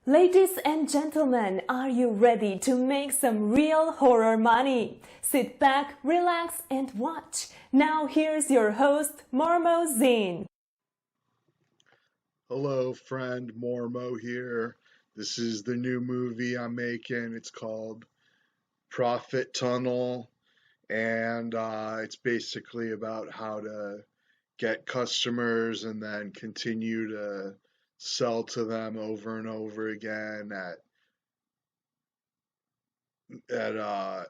Ladies and gentlemen, are you ready to make some real horror money? Sit back, relax, and watch. Now here's your host, Mormo Zine. Hello, friend. Mormo here. This is the new movie I'm making. It's called Profit Tunnel, and it's basically about how to get customers and then continue to sell to them over and over again at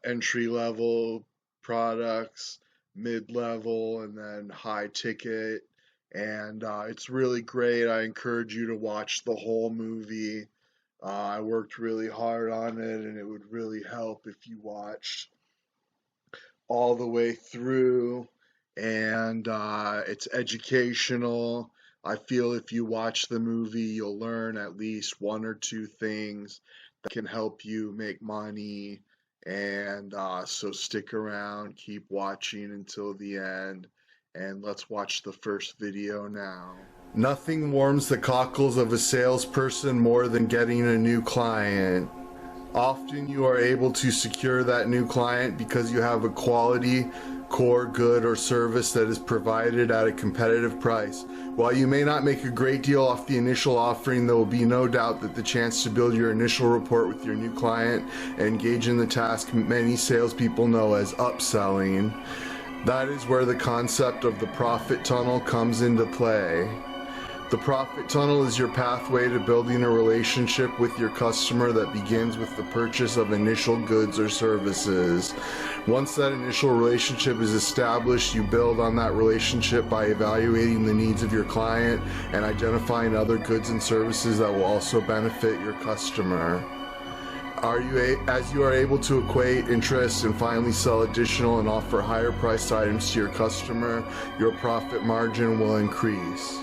entry-level products, mid-level, and then high ticket. And it's really great. I encourage you to watch the whole movie. I worked really hard on it, and it would really help if you watched all the way through. And it's educational. I feel if you watch the movie, you'll learn at least one or two things that can help you make money. And so stick around, keep watching until the end, and let's watch the first video now. Nothing warms the cockles of a salesperson more than getting a new client. Often you are able to secure that new client because you have a quality core good or service that is provided at a competitive price. While you may not make a great deal off the initial offering, there will be no doubt that the chance to build your initial rapport with your new client and engage in the task many salespeople know as upselling. That is where the concept of the profit tunnel comes into play. The profit tunnel is your pathway to building a relationship with your customer that begins with the purchase of initial goods or services. Once that initial relationship is established, you build on that relationship by evaluating the needs of your client and identifying other goods and services that will also benefit your customer. As you are able to equate interests and finally sell additional and offer higher priced items to your customer, your profit margin will increase.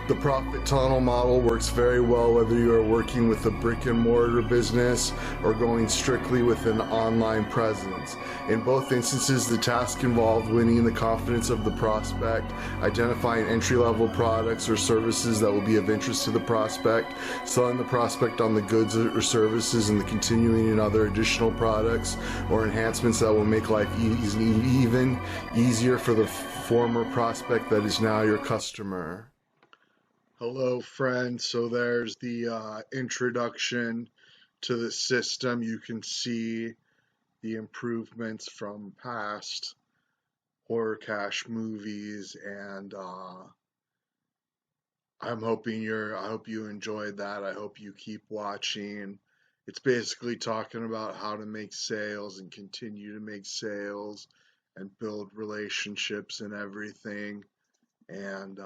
The profit tunnel model works very well whether you are working with a brick and mortar business or going strictly with an online presence. In both instances, the task involved winning the confidence of the prospect, identifying entry-level products or services that will be of interest to the prospect, selling the prospect on the goods or services, and the continuing in other additional products or enhancements that will make life even easier for the former prospect that is now your customer. Hello, friends. So there's the introduction to the system. You can see the improvements from past horror cash movies, and I hope you enjoyed that. I hope you keep watching. It's basically talking about how to make sales and continue to make sales and build relationships and everything. And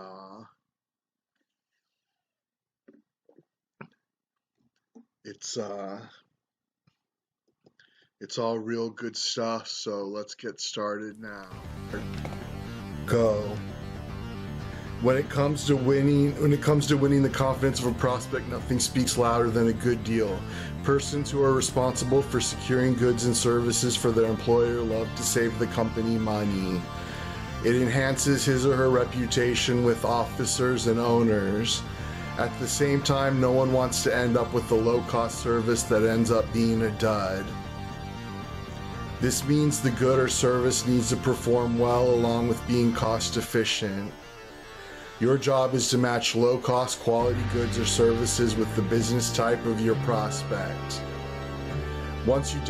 it's all real good stuff, so let's get started now. Go. When it comes to winning the confidence of a prospect, nothing speaks louder than a good deal. Persons who are responsible for securing goods and services for their employer love to save the company money. It enhances his or her reputation with officers and owners. At the same time, no one wants to end up with a low-cost service that ends up being a dud. This means the good or service needs to perform well along with being cost efficient. Your job is to match low-cost quality goods or services with the business type of your prospect. Once you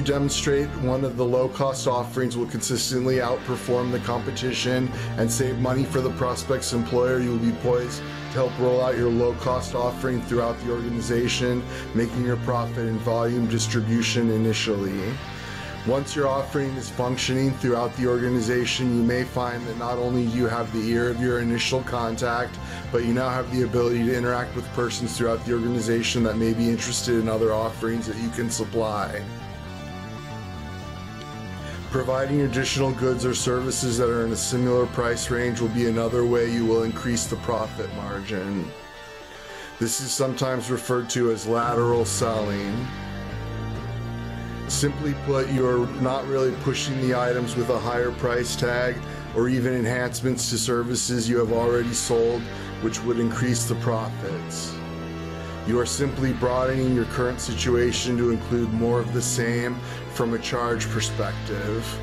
demonstrate one of the low-cost offerings will consistently outperform the competition and save money for the prospect's employer, you will be poised to help roll out your low-cost offering throughout the organization, making your profit in volume distribution initially. Once your offering is functioning throughout the organization, you may find that not only do you have the ear of your initial contact, but you now have the ability to interact with persons throughout the organization that may be interested in other offerings that you can supply. Providing additional goods or services that are in a similar price range will be another way you will increase the profit margin. This is sometimes referred to as lateral selling. Simply put, you're not really pushing the items with a higher price tag or even enhancements to services you have already sold, which would increase the profits. You are simply broadening your current situation to include more of the same from a charge perspective.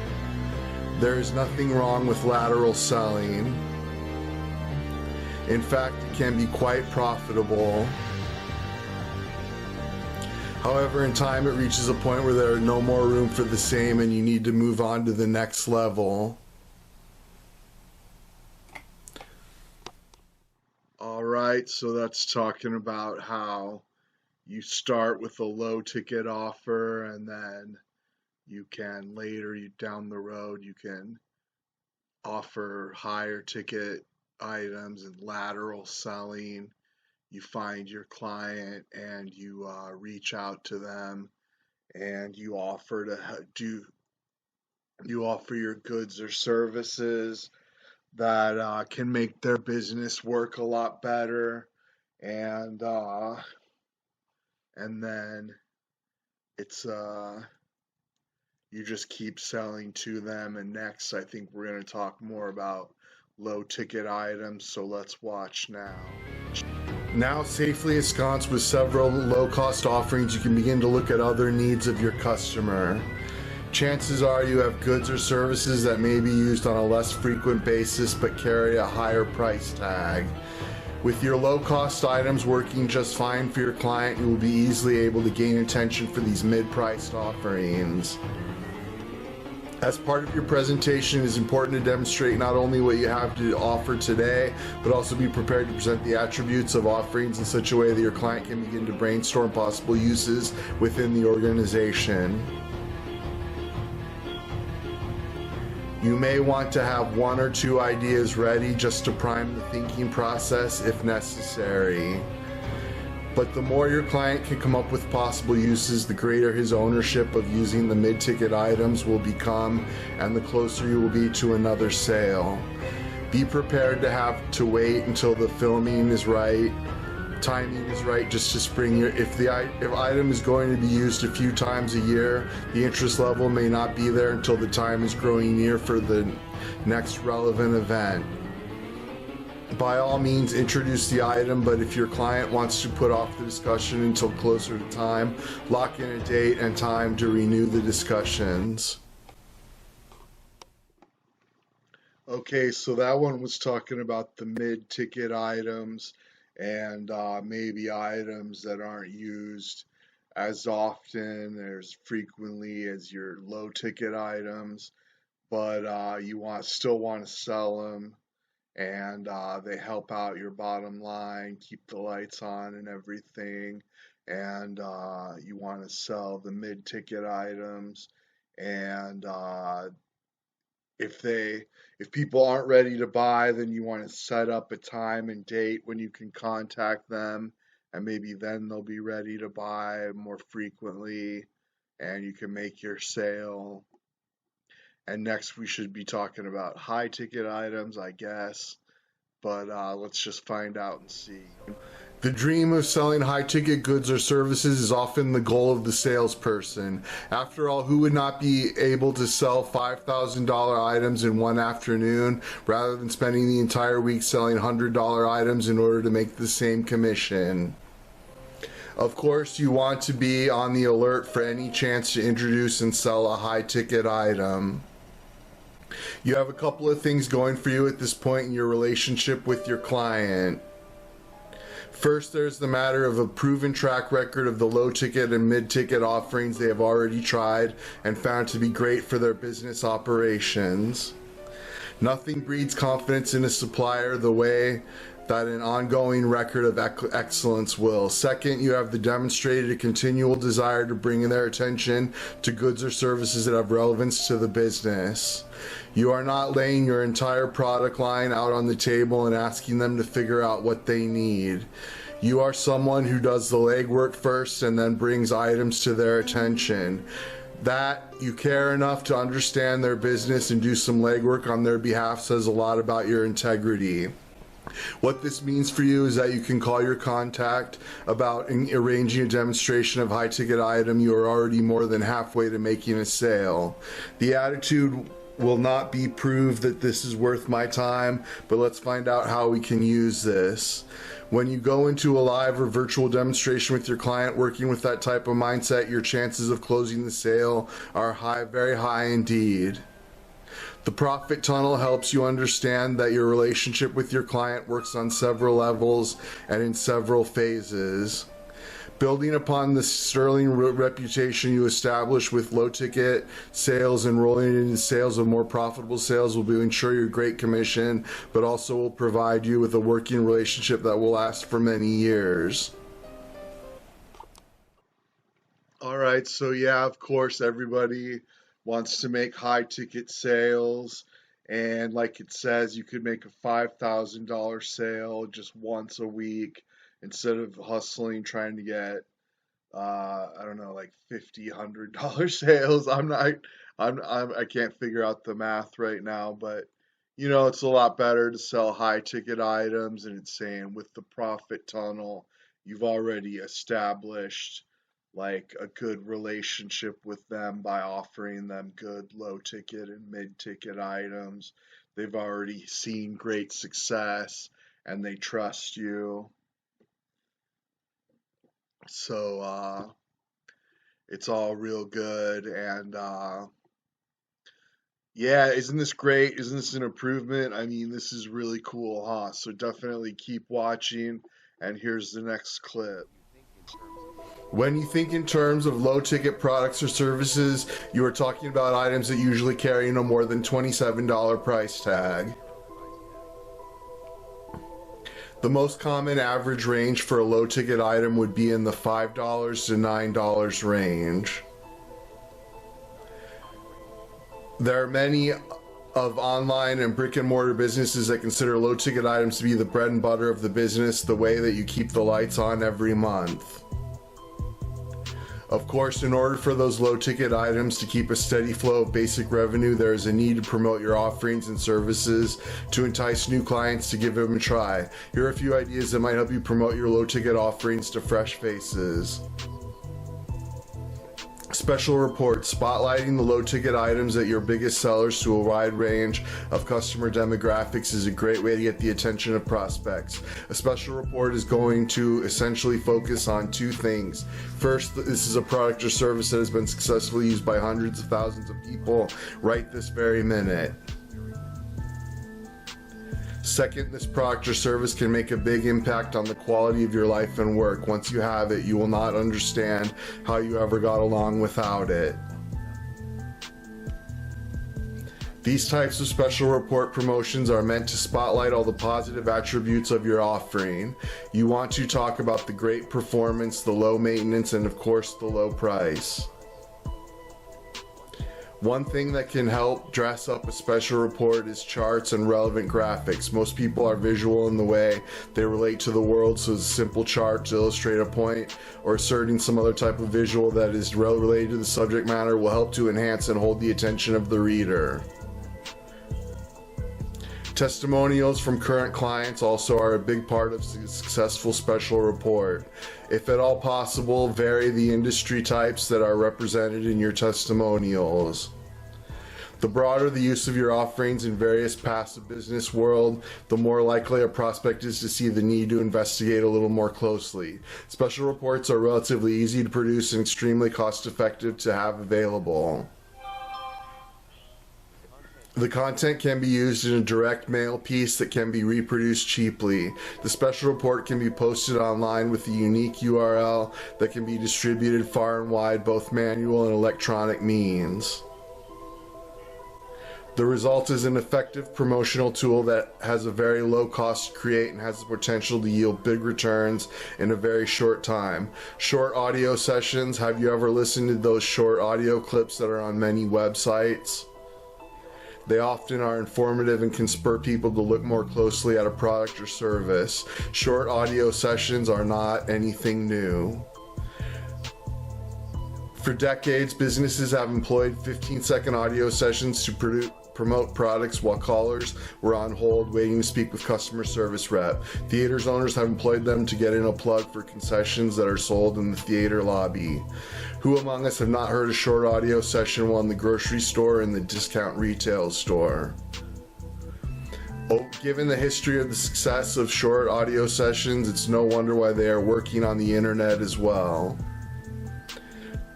There is nothing wrong with lateral selling. In fact, it can be quite profitable. However, in time it reaches a point where there is no more room for the same and you need to move on to the next level. Alright, so that's talking about how you start with a low ticket offer and then you can later down the road you can offer higher ticket items and lateral selling. You find your client and you reach out to them and you offer your goods or services that can make their business work a lot better, and then it's you just keep selling to them. And next I think we're going to talk more about low ticket items, so let's watch now. Now safely ensconced with several low-cost offerings, you can begin to look at other needs of your customer. Chances are you have goods or services that may be used on a less frequent basis but carry a higher price tag. With your low-cost items working just fine for your client, you will be easily able to gain attention for these mid-priced offerings. As part of your presentation, it is important to demonstrate not only what you have to offer today, but also be prepared to present the attributes of offerings in such a way that your client can begin to brainstorm possible uses within the organization. You may want to have one or two ideas ready just to prime the thinking process if necessary. But the more your client can come up with possible uses, the greater his ownership of using the mid-ticket items will become, and the closer you will be to another sale. Be prepared to have to wait until the filming is right, timing is right, just to spring your, if item is going to be used a few times a year, the interest level may not be there until the time is growing near for the next relevant event. By all means, introduce the item, but if your client wants to put off the discussion until closer to time, lock in a date and time to renew the discussions. Okay, so that one was talking about the mid-ticket items and maybe items that aren't used as often or as frequently as your low-ticket items, but you still want to sell them. And they help out your bottom line, keep the lights on and everything, and you want to sell the mid-ticket items. And if people aren't ready to buy, then you want to set up a time and date when you can contact them, and maybe then they'll be ready to buy more frequently and you can make your sale. And next we should be talking about high ticket items, I guess, but let's just find out and see. The dream of selling high ticket goods or services is often the goal of the salesperson. After all, who would not be able to sell $5,000 items in one afternoon rather than spending the entire week selling $100 items in order to make the same commission? Of course, you want to be on the alert for any chance to introduce and sell a high ticket item. You have a couple of things going for you at this point in your relationship with your client. First, there's the matter of a proven track record of the low ticket and mid ticket offerings they have already tried and found to be great for their business operations. Nothing breeds confidence in a supplier the way that an ongoing record of excellence will. Second, you have demonstrated a continual desire to bring their attention to goods or services that have relevance to the business. You are not laying your entire product line out on the table and asking them to figure out what they need. You are someone who does the legwork first and then brings items to their attention. That you care enough to understand their business and do some legwork on their behalf says a lot about your integrity. What this means for you is that you can call your contact about arranging a demonstration of high ticket item. You are already more than halfway to making a sale. The attitude will not be proof that this is worth my time, but let's find out how we can use this. When you go into a live or virtual demonstration with your client working with that type of mindset, your chances of closing the sale are high, very high indeed. The profit tunnel helps you understand that your relationship with your client works on several levels and in several phases. Building upon the sterling reputation you establish with low ticket sales and rolling it into sales of more profitable sales will ensure your great commission, but also will provide you with a working relationship that will last for many years. All right, so yeah, of course, everybody wants to make high ticket sales. And like it says, you could make a $5,000 sale just once a week, instead of hustling trying to get I don't know, like $50, $100 sales. I can't figure out the math right now, but it's a lot better to sell high ticket items. And it's saying with the profit tunnel, you've already established like a good relationship with them by offering them good low ticket and mid ticket items. They've already seen great success and they trust you. So it's all real good. And yeah, isn't this great? Isn't this an improvement? I mean, this is really cool, huh? So definitely keep watching. And here's the next clip. When you think in terms of low ticket products or services, you are talking about items that usually carry no more than $27 price tag. The most common average range for a low ticket item would be in the $5 to $9 range. There are many of online and brick and mortar businesses that consider low ticket items to be the bread and butter of the business, the way that you keep the lights on every month. Of course, in order for those low ticket items to keep a steady flow of basic revenue, there is a need to promote your offerings and services to entice new clients to give them a try. Here are a few ideas that might help you promote your low ticket offerings to fresh faces. Special reports spotlighting the low ticket items at your biggest sellers to a wide range of customer demographics is a great way to get the attention of prospects. A special report is going to essentially focus on two things. First, this is a product or service that has been successfully used by hundreds of thousands of people right this very minute. Second, this product or service can make a big impact on the quality of your life and work. Once you have it, you will not understand how you ever got along without it. These types of special report promotions are meant to spotlight all the positive attributes of your offering. You want to talk about the great performance, the low maintenance, and of course the low price. One thing that can help dress up a special report is charts and relevant graphics. Most people are visual in the way they relate to the world, so a simple chart to illustrate a point or inserting some other type of visual that is related to the subject matter will help to enhance and hold the attention of the reader. Testimonials from current clients also are a big part of a successful special report. If at all possible, vary the industry types that are represented in your testimonials. The broader the use of your offerings in various passive business world, the more likely a prospect is to see the need to investigate a little more closely. Special reports are relatively easy to produce and extremely cost-effective to have available. The content can be used in a direct mail piece that can be reproduced cheaply. The special report can be posted online with a unique URL that can be distributed far and wide, both manual and electronic means. The result is an effective promotional tool that has a very low cost to create and has the potential to yield big returns in a very short time. Short audio sessions. Have you ever listened to those short audio clips that are on many websites? They often are informative and can spur people to look more closely at a product or service. Short audio sessions are not anything new. For decades, businesses have employed 15-second audio sessions to promote products while callers were on hold waiting to speak with customer service rep. Theaters owners have employed them to get in a plug for concessions that are sold in the theater lobby. Who among us have not heard a short audio session while in the grocery store or in the discount retail store? Given the history of the success of short audio sessions, it's no wonder why they are working on the internet as well.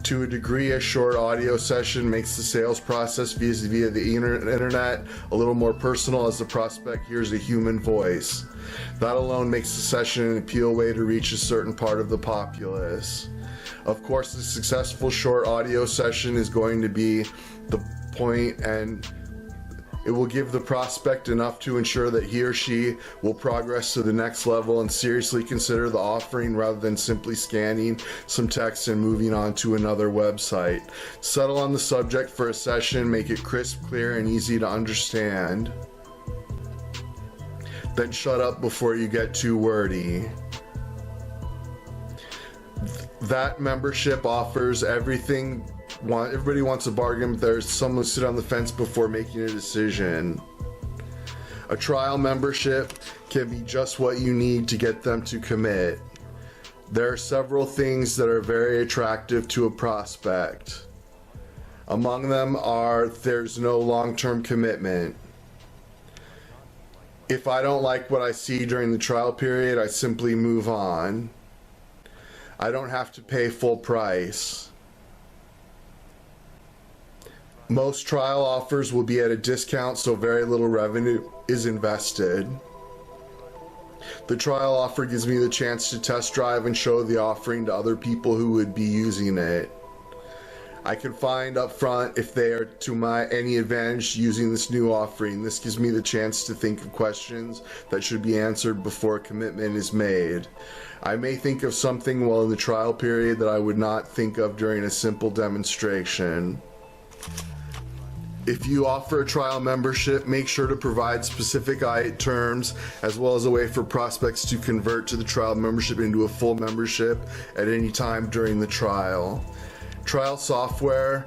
To a degree, a short audio session makes the sales process via the internet a little more personal, as the prospect hears a human voice. That alone makes the session an appeal way to reach a certain part of the populace. Of course, the successful short audio session is going to be the point, and it will give the prospect enough to ensure that he or she will progress to the next level and seriously consider the offering rather than simply scanning some text and moving on to another website. Settle on the subject for a session, make it crisp, clear, and easy to understand. Then shut up before you get too wordy. That membership offers everything. Everybody wants a bargain, but there's someone to sit on the fence before making a decision. A trial membership can be just what you need to get them to commit. There are several things that are very attractive to a prospect. Among them are there's no long-term commitment. If I don't like what I see during the trial period, I simply move on. I don't have to pay full price. Most trial offers will be at a discount, so very little revenue is invested. The trial offer gives me the chance to test drive and show the offering to other people who would be using it. I can find up front if they are to any advantage using this new offering. This gives me the chance to think of questions that should be answered before a commitment is made. I may think of something while in the trial period that I would not think of during a simple demonstration. If you offer a trial membership, make sure to provide specific terms as well as a way for prospects to convert to the trial membership into a full membership at any time during the trial. Trial software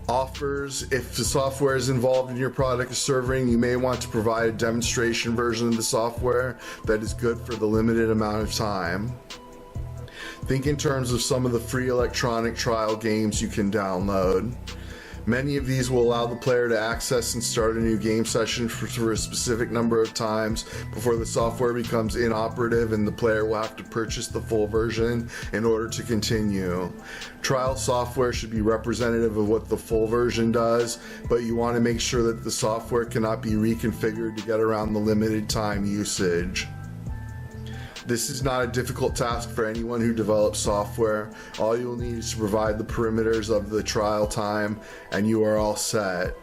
offers, if the software is involved in your product or serving, you may want to provide a demonstration version of the software that is good for the limited amount of time. Think in terms of some of the free electronic trial games you can download. Many of these will allow the player to access and start a new game session for a specific number of times before the software becomes inoperative and the player will have to purchase the full version in order to continue. Trial software should be representative of what the full version does, but you want to make sure that the software cannot be reconfigured to get around the limited time usage. This is not a difficult task for anyone who develops software. All you'll need is to provide the perimeters of the trial time and you are all set.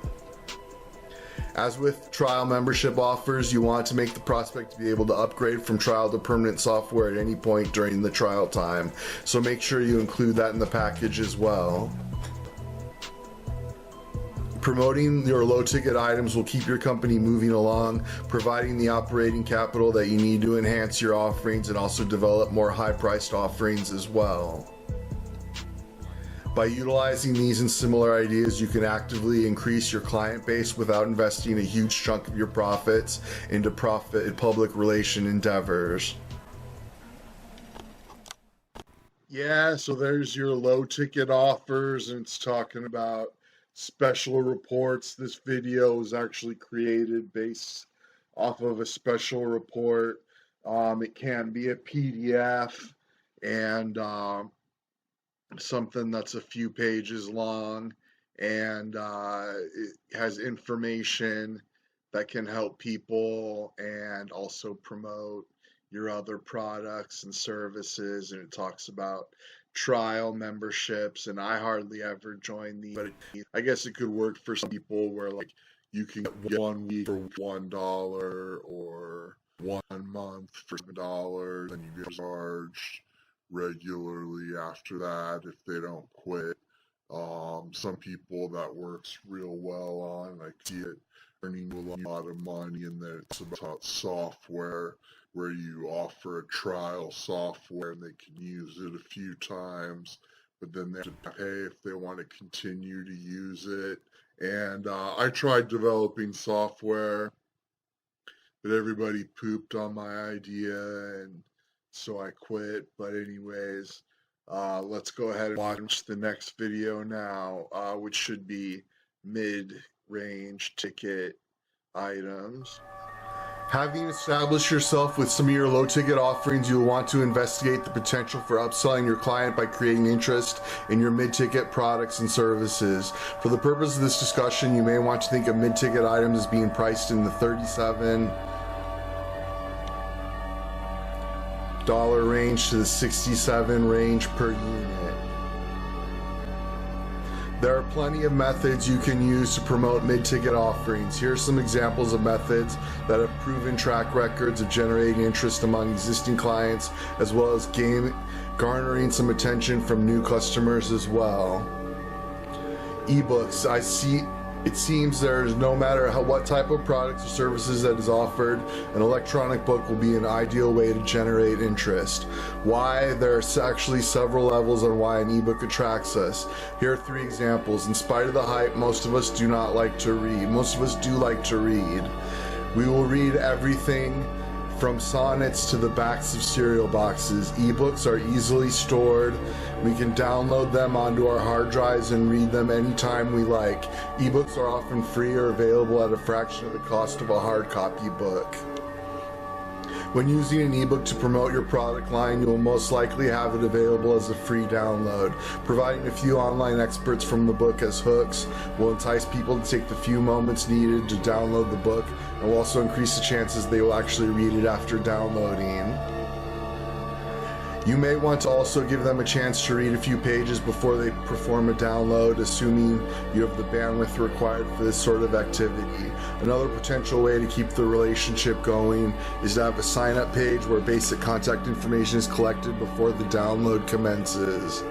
As with trial membership offers, you want to make the prospect to be able to upgrade from trial to permanent software at any point during the trial time. So make sure you include that in the package as well. Promoting your low-ticket items will keep your company moving along, providing the operating capital that you need to enhance your offerings and also develop more high-priced offerings as well. By utilizing these and similar ideas, you can actively increase your client base without investing a huge chunk of your profits into public relation endeavors. Yeah, so there's your low-ticket offers, and it's talking about special reports. This video was actually created based off of a special report. It can be a PDF and something that's a few pages long, and it has information that can help people and also promote your other products and services. And it talks about trial memberships, and I hardly ever join these, but I guess it could work for some people where like you can get 1 week for $1 or 1 month for $7 and you get charged regularly after that if they don't quit. Some people that works real well on, I see it earning a lot of money, and then it's about software where you offer a trial software and they can use it a few times, but then they have to pay if they want to continue to use it. And I tried developing software, but everybody pooped on my idea, and so I quit. But anyways, let's go ahead and watch the next video now, which should be mid-range ticket items. Having established yourself with some of your low-ticket offerings, you'll want to investigate the potential for upselling your client by creating interest in your mid-ticket products and services. For the purpose of this discussion, you may want to think of mid-ticket items as being priced in the $37 range to the $67 range per unit. There are plenty of methods you can use to promote mid-ticket offerings. Here are some examples of methods that have proven track records of generating interest among existing clients, as well as garnering some attention from new customers as well. Ebooks. It seems there's no matter what type of products or services that is offered, an electronic book will be an ideal way to generate interest. Why? There are actually several levels on why an ebook attracts us. Here are 3 examples. In spite of the hype, most of us do not like to read. Most of us do like to read. We will read everything from sonnets to the backs of cereal boxes. Ebooks are easily stored. We can download them onto our hard drives and read them anytime we like. Ebooks are often free or available at a fraction of the cost of a hard copy book. When using an ebook to promote your product line, you will most likely have it available as a free download. Providing a few online experts from the book as hooks will entice people to take the few moments needed to download the book, and will also increase the chances they will actually read it after downloading. You may want to also give them a chance to read a few pages before they perform a download, assuming you have the bandwidth required for this sort of activity. Another potential way to keep the relationship going is to have a sign-up page where basic contact information is collected before the download commences.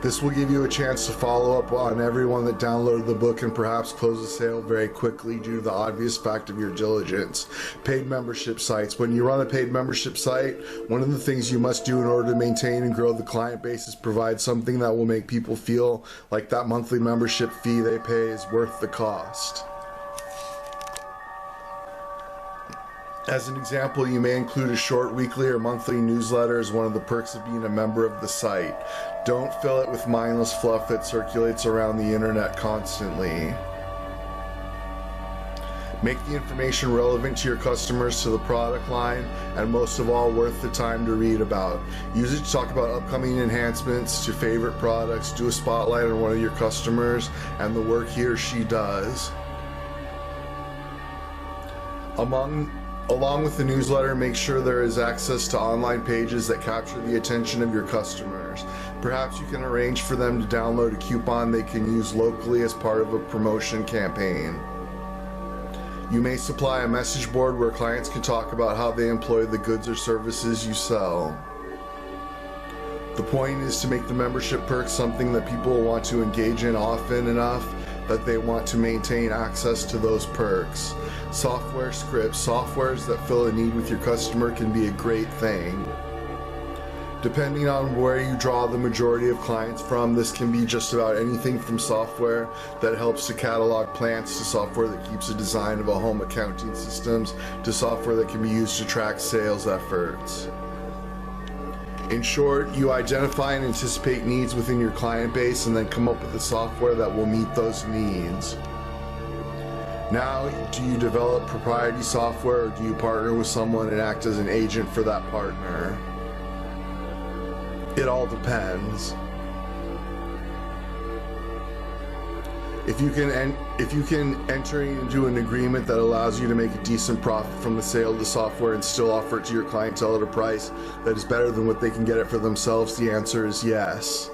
This will give you a chance to follow up on everyone that downloaded the book and perhaps close the sale very quickly due to the obvious fact of your diligence. Paid membership sites. When you run a paid membership site, one of the things you must do in order to maintain and grow the client base is provide something that will make people feel like that monthly membership fee they pay is worth the cost. As an example, you may include a short weekly or monthly newsletter as one of the perks of being a member of the site. Don't fill it with mindless fluff that circulates around the internet constantly. Make the information relevant to your customers, to the product line, and most of all, worth the time to read about. Use it to talk about upcoming enhancements to favorite products, do a spotlight on one of your customers and the work he or she does. Along with the newsletter, make sure there is access to online pages that capture the attention of your customers. Perhaps you can arrange for them to download a coupon they can use locally as part of a promotion campaign. You may supply a message board where clients can talk about how they employ the goods or services you sell. The point is to make the membership perks something that people will want to engage in often enough that they want to maintain access to those perks. Software scripts. Softwares that fill a need with your customer can be a great thing. Depending on where you draw the majority of clients from, this can be just about anything from software that helps to catalog plants, to software that keeps a design of a home accounting systems, to software that can be used to track sales efforts. In short, you identify and anticipate needs within your client base and then come up with the software that will meet those needs. Now, do you develop proprietary software, or do you partner with someone and act as an agent for that partner? It all depends. If you can enter into an agreement that allows you to make a decent profit from the sale of the software and still offer it to your clientele at a price that is better than what they can get it for themselves, the answer is yes.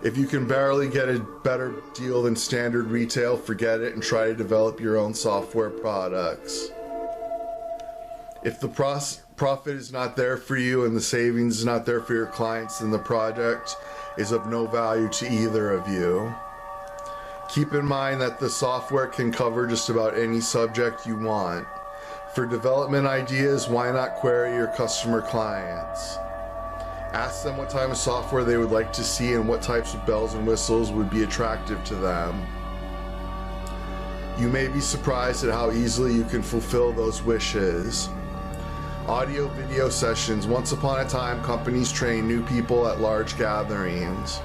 If you can barely get a better deal than standard retail, forget it and try to develop your own software products. If the profit is not there for you and the savings is not there for your clients, then the project is of no value to either of you. Keep in mind that the software can cover just about any subject you want. For development ideas, why not query your customer clients? Ask them what type of software they would like to see and what types of bells and whistles would be attractive to them. You may be surprised at how easily you can fulfill those wishes. Audio video sessions. Once upon a time, companies train new people at large gatherings.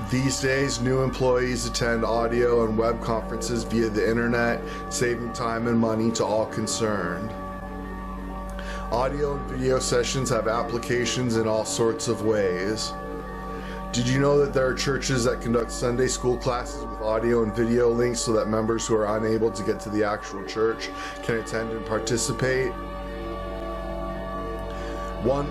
These days, new employees attend audio and web conferences via the internet, saving time and money to all concerned. Audio and video sessions have applications in all sorts of ways. Did you know that there are churches that conduct Sunday school classes with audio and video links so that members who are unable to get to the actual church can attend and participate? On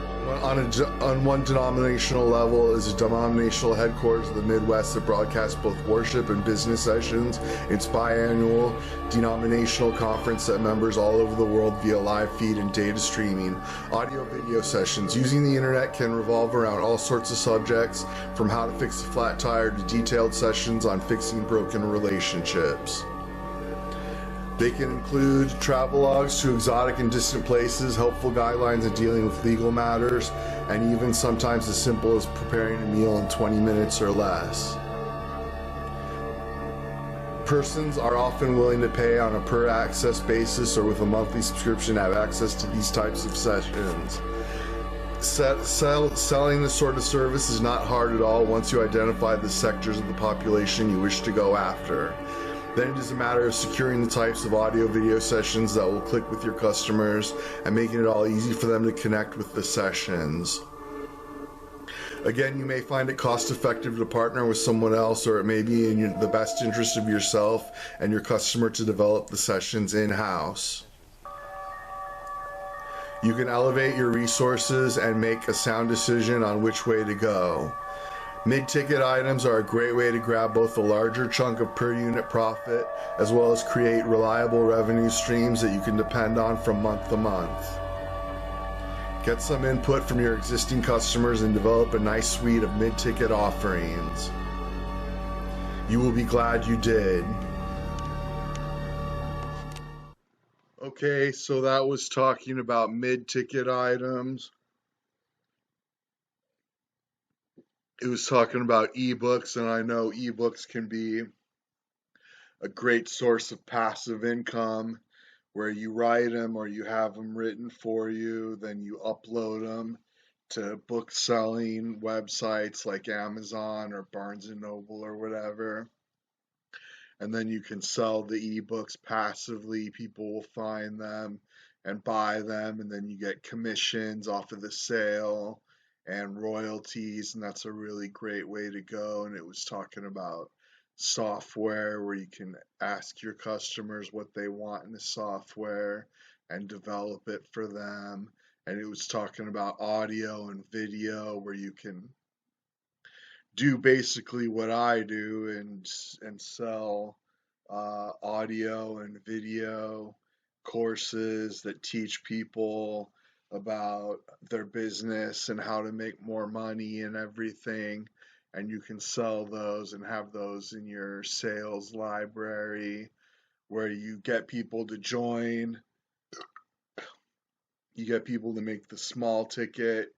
one denominational level is a denominational headquarters of the Midwest that broadcasts both worship and business sessions. Its biannual denominational conference that members all over the world via live feed and data streaming. Audio video sessions using the internet can revolve around all sorts of subjects, from how to fix a flat tire to detailed sessions on fixing broken relationships. They can include travelogues to exotic and distant places, helpful guidelines in dealing with legal matters, and even sometimes as simple as preparing a meal in 20 minutes or less. Persons are often willing to pay on a per access basis or with a monthly subscription to have access to these types of sessions. Selling this sort of service is not hard at all once you identify the sectors of the population you wish to go after. Then it is a matter of securing the types of audio video sessions that will click with your customers and making it all easy for them to connect with the sessions. Again, you may find it cost effective to partner with someone else, or it may be in the best interest of yourself and your customer to develop the sessions in-house. You can elevate your resources and make a sound decision on which way to go. Mid-ticket items are a great way to grab both a larger chunk of per unit profit as well as create reliable revenue streams that you can depend on from month to month. Get some input from your existing customers and develop a nice suite of mid-ticket offerings. You will be glad you did. Okay, so that was talking about mid-ticket items. It was talking about ebooks, and I know ebooks can be a great source of passive income where you write them or you have them written for you, then you upload them to book selling websites like Amazon or Barnes & Noble or whatever. And then you can sell the ebooks passively. People will find them and buy them, and then you get commissions off of the sale and royalties, and that's a really great way to go. And it was talking about software where you can ask your customers what they want in the software and develop it for them. And it was talking about audio and video where you can do basically what I do and sell audio and video courses that teach people about their business and how to make more money and everything, and you can sell those and have those in your sales library where you get people to join, you get people to make the small ticket,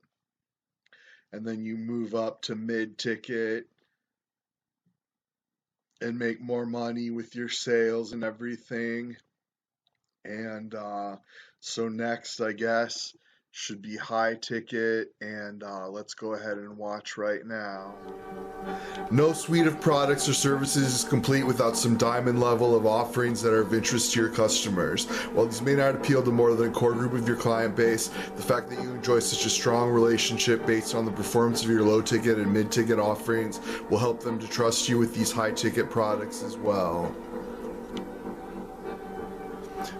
and then you move up to mid-ticket and make more money with your sales and everything. And so next, I guess, should be high ticket, and let's go ahead and watch right now. No suite of products or services is complete without some diamond level of offerings that are of interest to your customers. While these may not appeal to more than a core group of your client base, the fact that you enjoy such a strong relationship based on the performance of your low ticket and mid ticket offerings will help them to trust you with these high ticket products as well.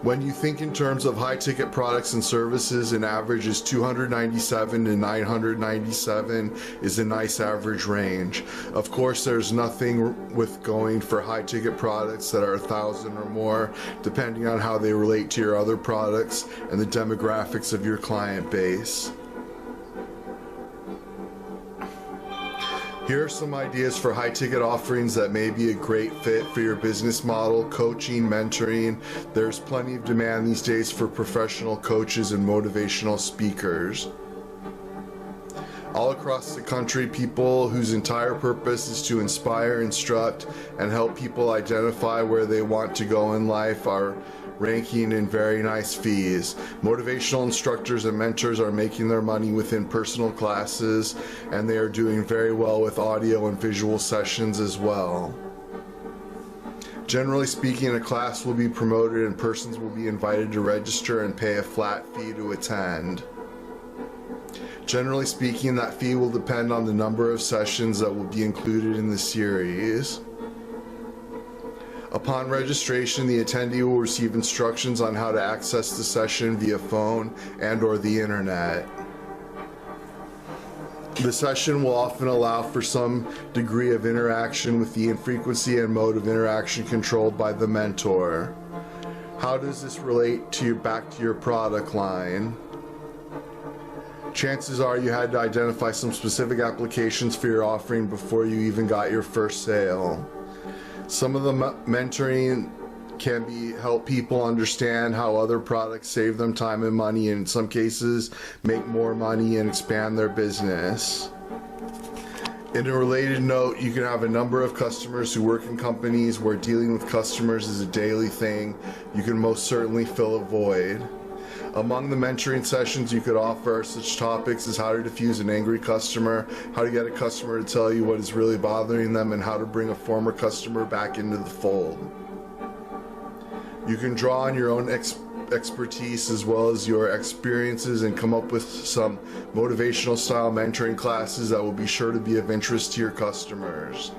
When you think in terms of high-ticket products and services, an average is $297 to $997 is a nice average range. Of course, there's nothing with going for high-ticket products that are $1,000 or more, depending on how they relate to your other products and the demographics of your client base. Here are some ideas for high-ticket offerings that may be a great fit for your business model: coaching, mentoring. There's plenty of demand these days for professional coaches and motivational speakers. All across the country, people whose entire purpose is to inspire, instruct, and help people identify where they want to go in life are ranking in very nice fees. Motivational instructors and mentors are making their money within personal classes, and they are doing very well with audio and visual sessions as well. Generally speaking, a class will be promoted and persons will be invited to register and pay a flat fee to attend. Generally speaking, that fee will depend on the number of sessions that will be included in the series. Upon registration, the attendee will receive instructions on how to access the session via phone and/or the internet. The session will often allow for some degree of interaction with the frequency and mode of interaction controlled by the mentor. How does this relate to back to your product line? Chances are you had to identify some specific applications for your offering before you even got your first sale. Some of the mentoring can help people understand how other products save them time and money, and in some cases make more money and expand their business. In a related note, you can have a number of customers who work in companies where dealing with customers is a daily thing. You can most certainly fill a void. Among the mentoring sessions you could offer are such topics as how to diffuse an angry customer, how to get a customer to tell you what is really bothering them, and how to bring a former customer back into the fold. You can draw on your own expertise as well as your experiences and come up with some motivational style mentoring classes that will be sure to be of interest to your customers.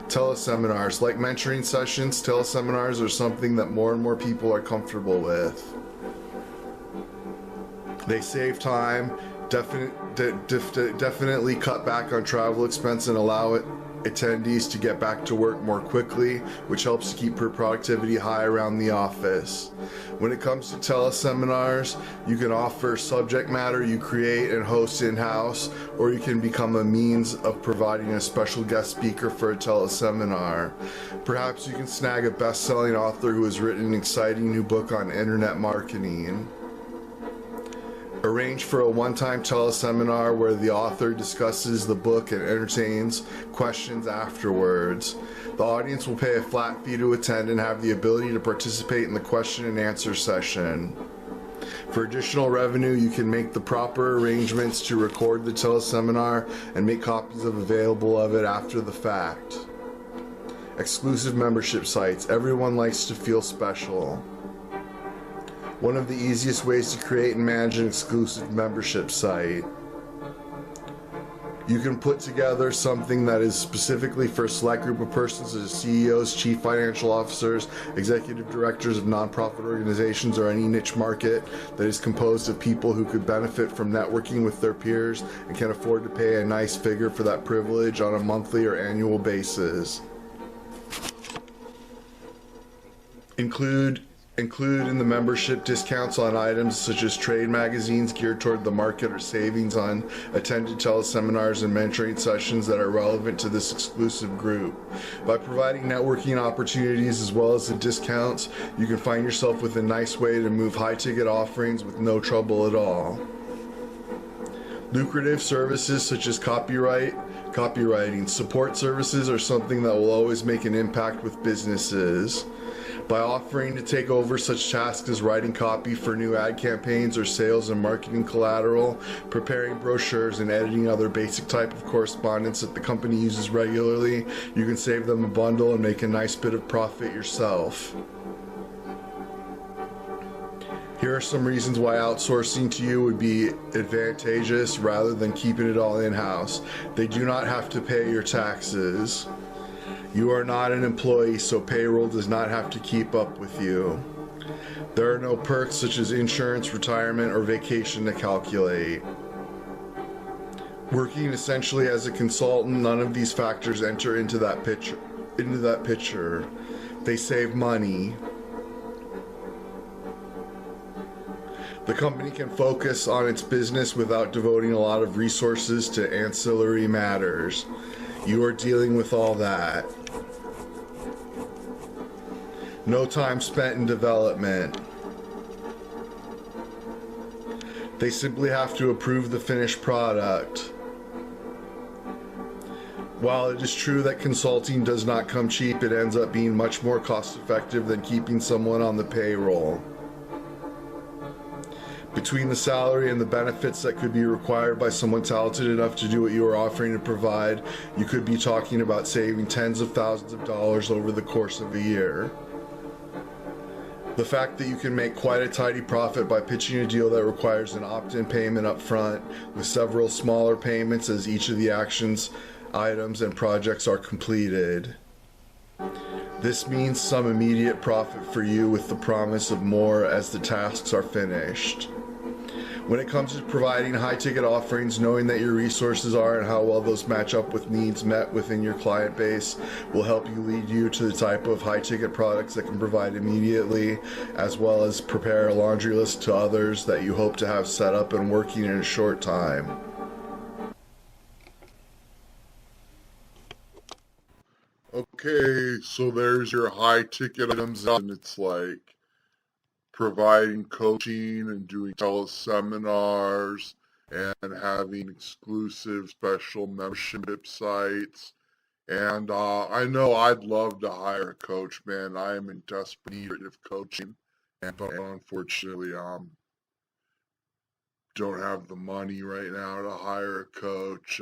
Teleseminars. Like mentoring sessions, teleseminars are something that more and more people are comfortable with. They save time, definitely cut back on travel expense and allow attendees to get back to work more quickly, which helps to keep productivity high around the office. When it comes to teleseminars, you can offer subject matter you create and host in-house, or you can become a means of providing a special guest speaker for a teleseminar. Perhaps you can snag a best-selling author who has written an exciting new book on internet marketing. Arrange for a one-time teleseminar where the author discusses the book and entertains questions afterwards. The audience will pay a flat fee to attend and have the ability to participate in the question and answer session. For additional revenue, you can make the proper arrangements to record the teleseminar and make copies available of it after the fact. Exclusive membership sites. Everyone likes to feel special. One of the easiest ways to create and manage an exclusive membership site. You can put together something that is specifically for a select group of persons such as CEOs, chief financial officers, executive directors of nonprofit organizations, or any niche market that is composed of people who could benefit from networking with their peers and can afford to pay a nice figure for that privilege on a monthly or annual basis. Include in the membership discounts on items such as trade magazines geared toward the market or savings on attended teleseminars and mentoring sessions that are relevant to this exclusive group. By providing networking opportunities as well as the discounts, you can find yourself with a nice way to move high-ticket offerings with no trouble at all. Lucrative services such as copywriting, support services are something that will always make an impact with businesses. By offering to take over such tasks as writing copy for new ad campaigns or sales and marketing collateral, preparing brochures, and editing other basic type of correspondence that the company uses regularly, you can save them a bundle and make a nice bit of profit yourself. Here are some reasons why outsourcing to you would be advantageous rather than keeping it all in-house. They do not have to pay your taxes. You are not an employee, so payroll does not have to keep up with you. There are no perks such as insurance, retirement, or vacation to calculate. Working essentially as a consultant, none of these factors enter into that picture. They save money. The company can focus on its business without devoting a lot of resources to ancillary matters. You are dealing with all that. No time spent in development. They simply have to approve the finished product. While it is true that consulting does not come cheap, it ends up being much more cost effective than keeping someone on the payroll. Between the salary and the benefits that could be required by someone talented enough to do what you are offering to provide, you could be talking about saving tens of thousands of dollars over the course of a year. The fact that you can make quite a tidy profit by pitching a deal that requires an opt-in payment up front with several smaller payments as each of the actions, items, and projects are completed. This means some immediate profit for you with the promise of more as the tasks are finished. When it comes to providing high-ticket offerings, knowing that your resources are and how well those match up with needs met within your client base will help you lead you to the type of high-ticket products that can provide immediately, as well as prepare a laundry list to others that you hope to have set up and working in a short time. Okay, so there's your high-ticket items, and it's like providing coaching and doing teleseminars and having exclusive special membership sites. And I know I'd love to hire a coach, man. I am in desperate need of coaching, but unfortunately, don't have the money right now to hire a coach.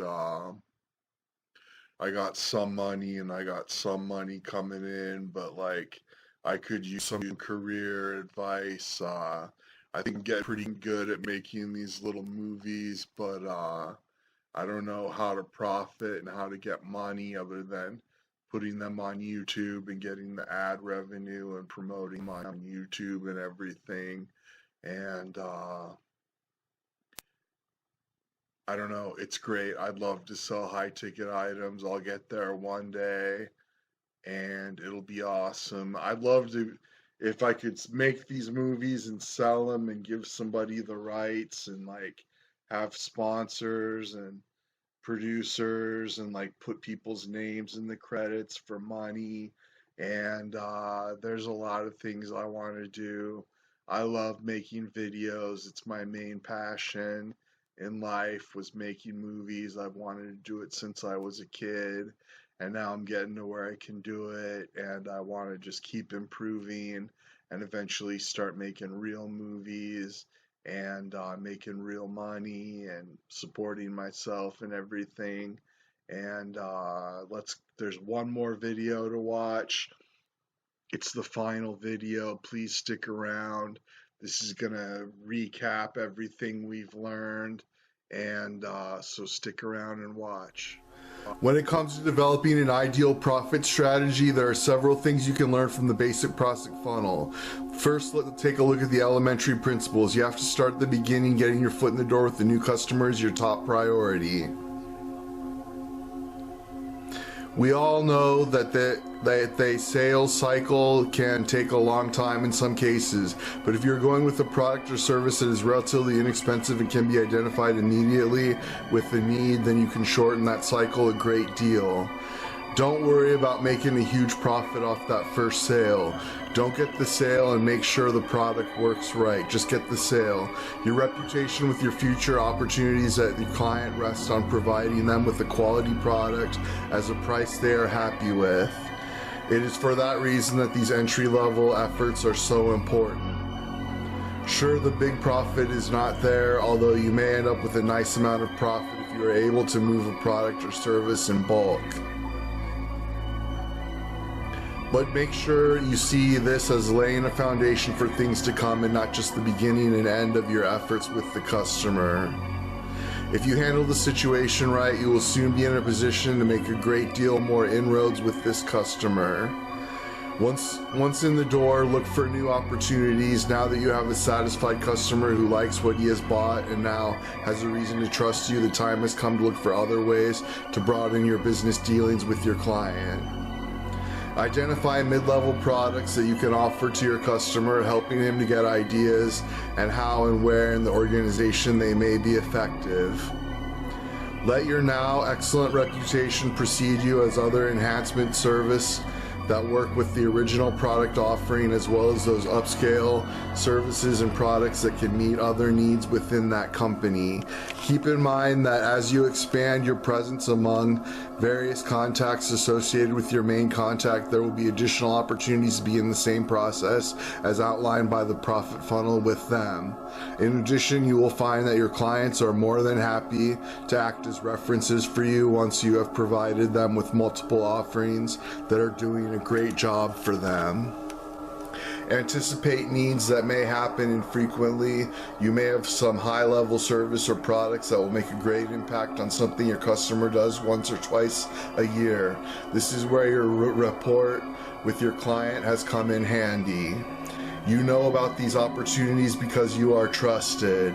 I got some money and I got some money coming in, but like I could use some career advice. I think I'm getting pretty good at making these little movies, but I don't know how to profit and how to get money other than putting them on YouTube and getting the ad revenue and promoting them on YouTube and everything. And I don't know, it's great. I'd love to sell high ticket items. I'll get there one day and it'll be awesome. I'd love to, if I could make these movies and sell them and give somebody the rights and like have sponsors and producers and like put people's names in the credits for money. And there's a lot of things I want to do. I love making videos. It's my main passion in life, was making movies. I've wanted to do it since I was a kid, and now I'm getting to where I can do it, and I want to just keep improving and eventually start making real movies and making real money and supporting myself and everything. And there's one more video to watch. It's the final video. Please stick around. This is going to recap everything we've learned, and so stick around and watch. When it comes to developing an ideal profit strategy, there are several things you can learn from the basic prospect funnel. First, let's take a look at the elementary principles. You have to start at the beginning. Getting your foot in the door with the new customer is your top priority. We all know that the sales cycle can take a long time in some cases, but if you're going with a product or service that is relatively inexpensive and can be identified immediately with the need, then you can shorten that cycle a great deal. Don't worry about making a huge profit off that first sale. Don't get the sale and make sure the product works right. Just get the sale. Your reputation with your future opportunities at the client rests on providing them with a quality product at a price they are happy with. It is for that reason that these entry-level efforts are so important. Sure, the big profit is not there, although you may end up with a nice amount of profit if you are able to move a product or service in bulk. But make sure you see this as laying a foundation for things to come and not just the beginning and end of your efforts with the customer. If you handle the situation right, you will soon be in a position to make a great deal more inroads with this customer. Once in the door, look for new opportunities. Now that you have a satisfied customer who likes what he has bought and now has a reason to trust you, the time has come to look for other ways to broaden your business dealings with your client. Identify mid-level products that you can offer to your customer, helping him to get ideas and how and where in the organization they may be effective. Let your now excellent reputation precede you as other enhancement service that work with the original product offering, as well as those upscale services and products that can meet other needs within that company. Keep in mind that as you expand your presence among various contacts associated with your main contact, there will be additional opportunities to be in the same process as outlined by the profit funnel with them. In addition, you will find that your clients are more than happy to act as references for you once you have provided them with multiple offerings that are doing a great job for them. Anticipate needs that may happen infrequently. You may have some high-level service or products that will make a great impact on something your customer does once or twice a year. This is where your rapport with your client has come in handy. You know about these opportunities because you are trusted.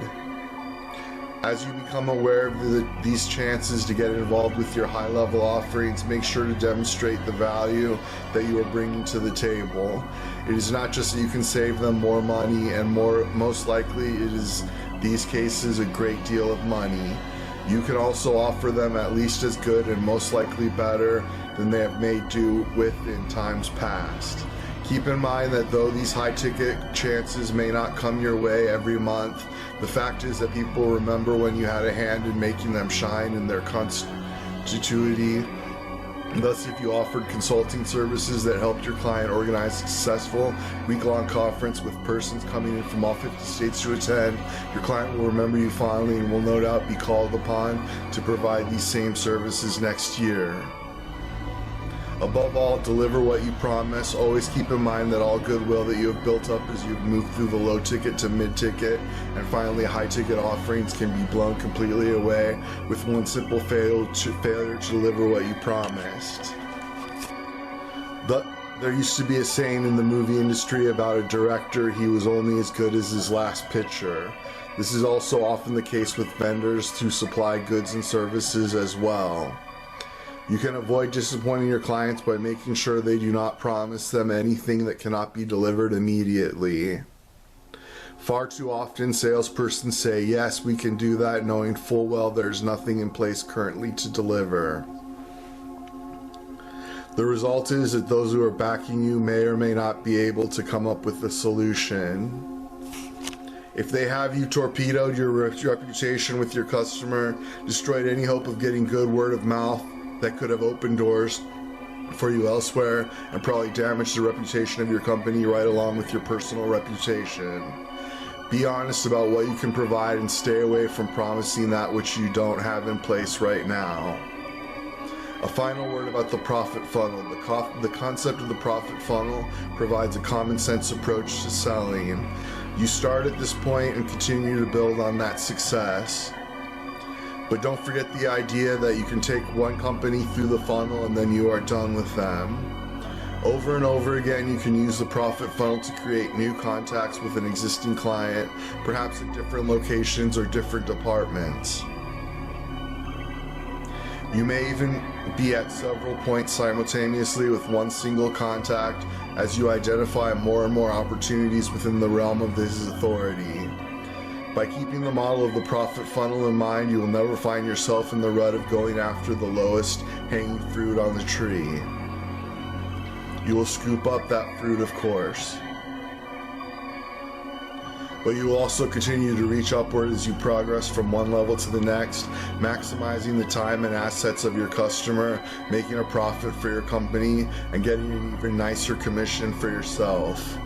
As you become aware of these chances to get involved with your high-level offerings, make sure to demonstrate the value that you are bringing to the table. It is not just that you can save them more money, and most likely it is these cases a great deal of money. You can also offer them at least as good and most likely better than they have made do with in times past. Keep in mind that though these high-ticket chances may not come your way every month, the fact is that people remember when you had a hand in making them shine in their constitutivity. Thus, if you offered consulting services that helped your client organize a successful week-long conference with persons coming in from all 50 states to attend, your client will remember you fondly and will no doubt be called upon to provide these same services next year. Above all, deliver what you promise. Always keep in mind that all goodwill that you have built up as you've moved through the low ticket to mid ticket and finally high ticket offerings can be blown completely away with one simple failure to deliver what you promised. There used to be a saying in the movie industry about a director: he was only as good as his last picture. This is also often the case with vendors who supply goods and services as well. You can avoid disappointing your clients by making sure they do not promise them anything that cannot be delivered immediately. Far too often, salespersons say, "Yes, we can do that," knowing full well there's nothing in place currently to deliver. The result is that those who are backing you may or may not be able to come up with a solution. If they have you torpedoed your reputation with your customer, destroyed any hope of getting good word of mouth that could have opened doors for you elsewhere, and probably damaged the reputation of your company right along with your personal reputation. Be honest about what you can provide and stay away from promising that which you don't have in place right now. A final word about the profit funnel. The concept of the profit funnel provides a common sense approach to selling. You start at this point and continue to build on that success. But don't forget the idea that you can take one company through the funnel and then you are done with them. Over and over again, you can use the profit funnel to create new contacts with an existing client, perhaps at different locations or different departments. You may even be at several points simultaneously with one single contact as you identify more and more opportunities within the realm of his authority. By keeping the model of the profit funnel in mind, you will never find yourself in the rut of going after the lowest hanging fruit on the tree. You will scoop up that fruit, of course. But you will also continue to reach upward as you progress from one level to the next, maximizing the time and assets of your customer, making a profit for your company, and getting an even nicer commission for yourself.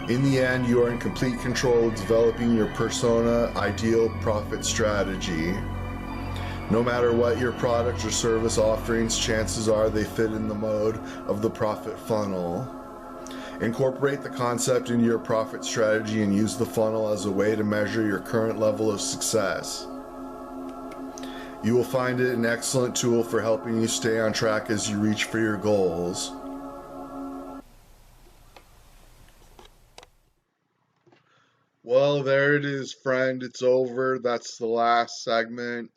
In the end, you are in complete control of developing your persona ideal profit strategy. No matter what your product or service offerings, chances are they fit in the mode of the profit funnel. Incorporate the concept into your profit strategy and use the funnel as a way to measure your current level of success. You will find it an excellent tool for helping you stay on track as you reach for your goals. Well, there it is, friend. It's over. That's the last segment.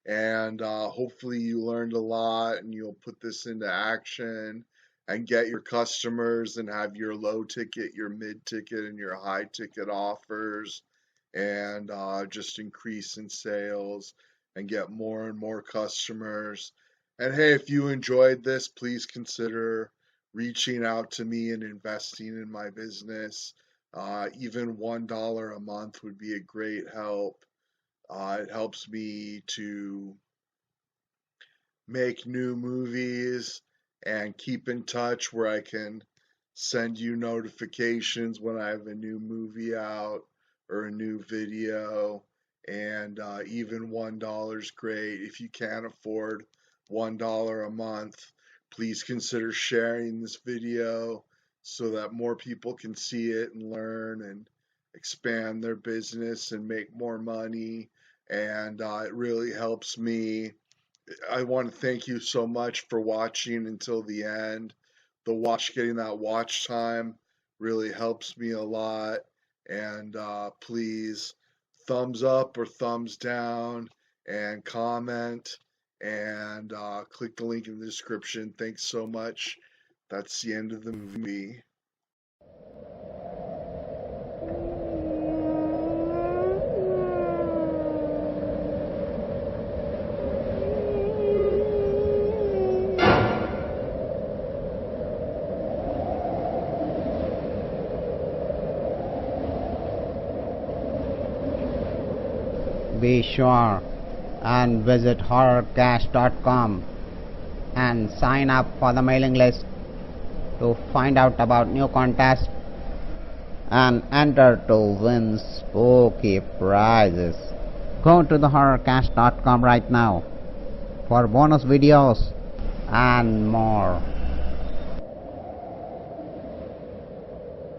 And hopefully you learned a lot and you'll put this into action and get your customers and have your low ticket, your mid ticket, and your high ticket offers and just increase in sales and get more and more customers. And hey, if you enjoyed this, please consider reaching out to me and investing in my business. Even $1 a month would be a great help. It helps me to make new movies and keep in touch where I can send you notifications when I have a new movie out or a new video. And even $1 is great. If you can't afford $1 a month, please consider sharing this video so that more people can see it and learn and expand their business and make more money. And it really helps me. I want to thank you so much for watching until the end. Getting that watch time really helps me a lot. And please thumbs up or thumbs down and comment and click the link in the description. Thanks so much. That's the end of the movie. Be sure and visit horrorcast.com and sign up for the mailing list to find out about new contests and enter to win spooky prizes. Go to the horrorcast.com right now for bonus videos and more.